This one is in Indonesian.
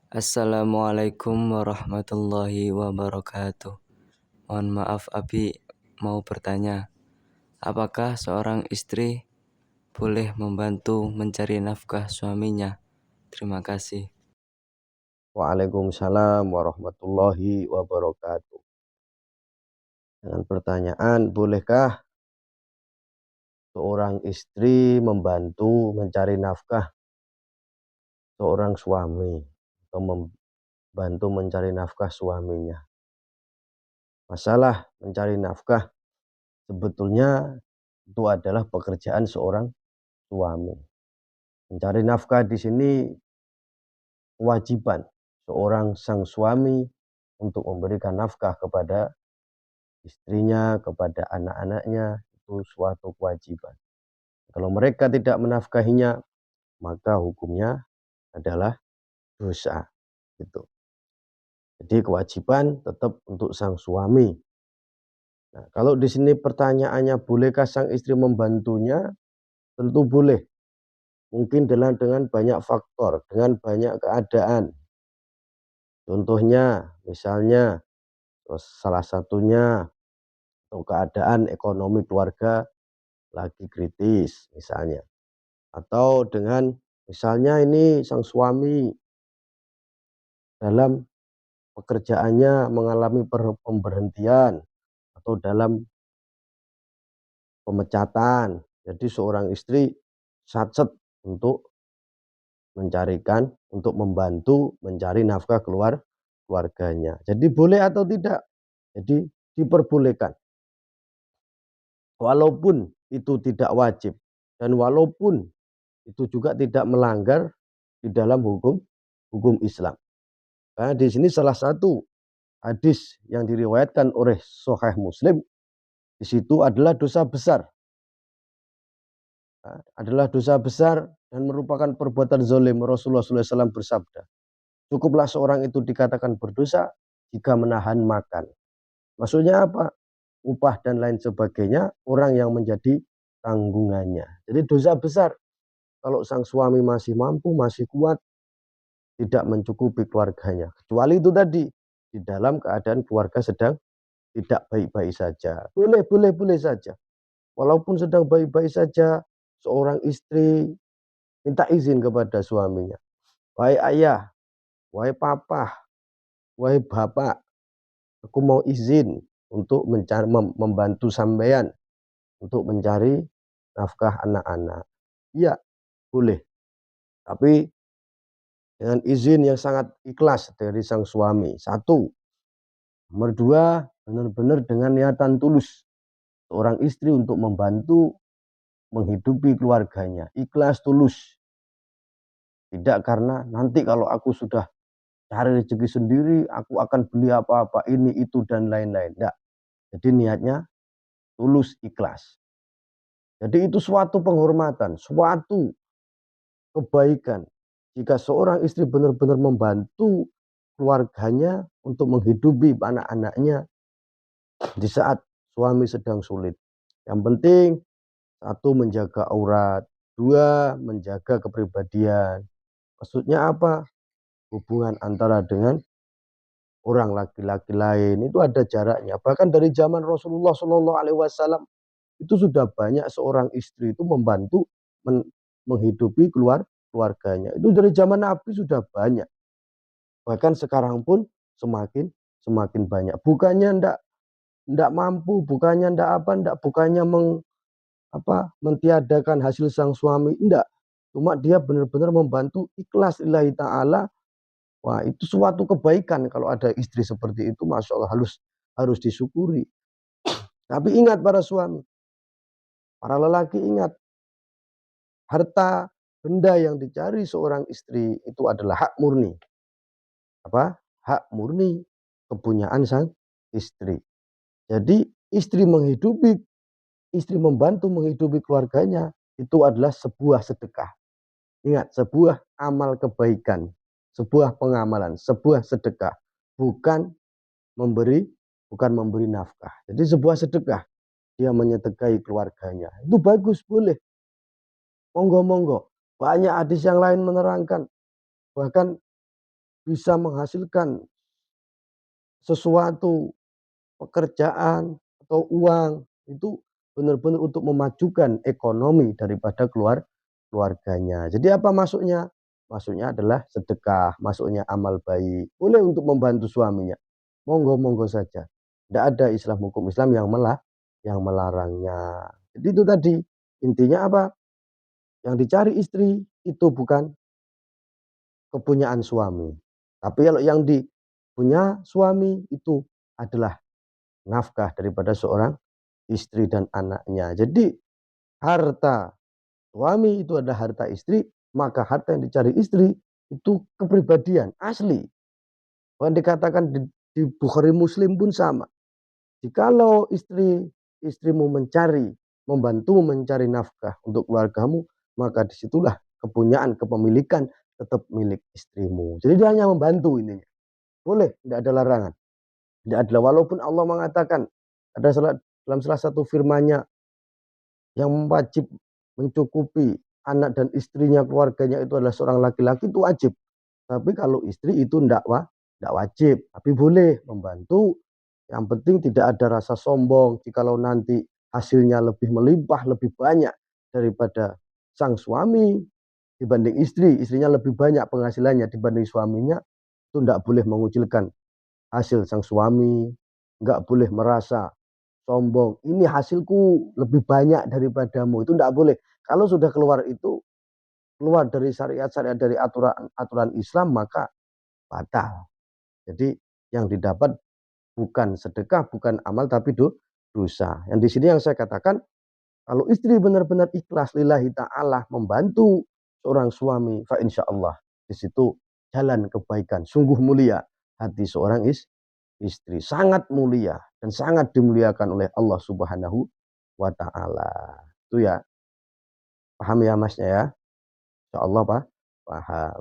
Assalamualaikum warahmatullahi wabarakatuh. Mohon maaf Abi, mau bertanya, apakah seorang istri boleh membantu mencari nafkah suaminya? Terima kasih. Waalaikumsalam warahmatullahi wabarakatuh. Dengan pertanyaan, bolehkah seorang istri membantu mencari nafkah seorang suami atau membantu mencari nafkah suaminya? Masalah mencari nafkah sebetulnya itu adalah pekerjaan seorang suami. Mencari nafkah di sini kewajiban seorang sang suami untuk memberikan nafkah kepada istrinya, kepada anak-anaknya, itu suatu kewajiban. Kalau mereka tidak menafkahinya, maka hukumnya adalah dosa. Gitu. Jadi kewajiban tetap untuk sang suami. Nah, kalau di sini pertanyaannya, bolehkah sang istri membantunya? Tentu boleh. Mungkin dengan banyak faktor, dengan banyak keadaan. Contohnya, misalnya, salah satunya atau keadaan ekonomi keluarga lagi kritis, misalnya. Atau dengan misalnya ini sang suami dalam pekerjaannya mengalami pemberhentian atau dalam pemecatan. Jadi seorang istri satset untuk untuk membantu mencari nafkah keluarganya. Jadi boleh atau tidak? Jadi diperbolehkan. Walaupun itu tidak wajib dan walaupun itu juga tidak melanggar di dalam hukum Islam. Karena di sini salah satu hadis yang diriwayatkan oleh Sahih Muslim, di situ adalah dosa besar. Adalah dosa besar dan merupakan perbuatan zalim. Rasulullah SAW bersabda, cukuplah seorang itu dikatakan berdosa jika menahan makan. Maksudnya apa? Upah dan lain sebagainya orang yang menjadi tanggungannya. Jadi dosa besar kalau sang suami masih mampu, masih kuat, tidak mencukupi keluarganya. Kecuali itu tadi, di dalam keadaan keluarga sedang tidak baik-baik saja. Boleh saja. Walaupun sedang baik-baik saja, seorang istri minta izin kepada suaminya. Wahai ayah, wahai papa, wahai bapak, aku mau izin untuk membantu sampean untuk mencari nafkah anak-anak. Iya, boleh. Tapi dengan izin yang sangat ikhlas dari sang suami. Satu. Nomor dua, benar-benar dengan niatan tulus seorang istri untuk membantu menghidupi keluarganya. Ikhlas, tulus. Tidak karena nanti kalau aku sudah cari rezeki sendiri, aku akan beli apa-apa, ini, itu, dan lain-lain. Tidak. Jadi niatnya tulus, ikhlas. Jadi itu suatu penghormatan, suatu kebaikan. Jika seorang istri benar-benar membantu keluarganya untuk menghidupi anak-anaknya di saat suami sedang sulit. Yang penting, satu, menjaga aurat. Dua, menjaga kepribadian. Maksudnya apa? Hubungan antara dengan orang laki-laki lain itu ada jaraknya. Bahkan dari zaman Rasulullah SAW itu sudah banyak seorang istri itu membantu menghidupi keluarganya. Itu dari zaman Nabi sudah banyak. Bahkan sekarang pun semakin banyak. Bukannya ndak mampu, bukannya bukannya mentiadakan hasil sang suami, enggak. Cuma dia benar-benar membantu ikhlas lillahi ta'ala. Wah, itu suatu kebaikan kalau ada istri seperti itu, Masya Allah, harus disyukuri. Tapi ingat para suami, para lelaki ingat, harta benda yang dicari seorang istri itu adalah hak murni. Apa? Hak murni kepunyaan sang istri. Jadi istri membantu menghidupi keluarganya itu adalah sebuah sedekah. Ingat, sebuah amal kebaikan, sebuah pengamalan, sebuah sedekah, bukan memberi nafkah. Jadi sebuah sedekah, dia menyedekahi keluarganya. Itu bagus, boleh. Monggo-monggo. Banyak hadis yang lain menerangkan. Bahkan bisa menghasilkan sesuatu, pekerjaan atau uang, itu benar-benar untuk memajukan ekonomi daripada keluarganya. Jadi apa masuknya? Masuknya adalah sedekah, masuknya amal baik. Boleh untuk membantu suaminya. Monggo-monggo saja. Tidak ada Islam, hukum Islam yang melarangnya. Jadi itu tadi, intinya apa? Yang dicari istri itu bukan kepunyaan suami. Tapi kalau yang dipunya suami itu adalah nafkah daripada seorang istri dan anaknya. Jadi harta suami itu adalah harta istri, maka harta yang dicari istri itu kepribadian asli. Bahkan dikatakan di Bukhari Muslim pun sama. Jikalau istrimu membantu mencari nafkah untuk keluargamu, maka disitulah kepunyaan, kepemilikan tetap milik istrimu. Jadi dia hanya membantu ininya. Boleh, tidak ada larangan. Tidak ada, walaupun Allah mengatakan ada dalam salah satu firman-Nya yang wajib mencukupi anak dan istrinya, keluarganya itu adalah seorang laki-laki, itu wajib. Tapi kalau istri itu tidak wajib, tapi boleh membantu. Yang penting tidak ada rasa sombong. Jikalau nanti hasilnya lebih melimpah, lebih banyak daripada sang suami dibanding istri, istrinya lebih banyak penghasilannya dibanding suaminya, itu tidak boleh mengucilkan hasil sang suami, nggak boleh merasa sombong. Ini hasilku lebih banyak daripadamu, itu tidak boleh. Kalau sudah keluar itu, keluar dari syariat-syariat, dari aturan Islam, maka batal. Jadi yang didapat bukan sedekah, bukan amal, tapi dosa. Yang di sini yang saya katakan, kalau istri benar-benar ikhlas lillahi ta'ala membantu seorang suami, fa insya Allah di situ jalan kebaikan. Sungguh mulia hati seorang istri, sangat mulia dan sangat dimuliakan oleh Allah Subhanahu wa ta'ala. Itu ya, paham ya masnya ya? Insya Allah Pak, paham.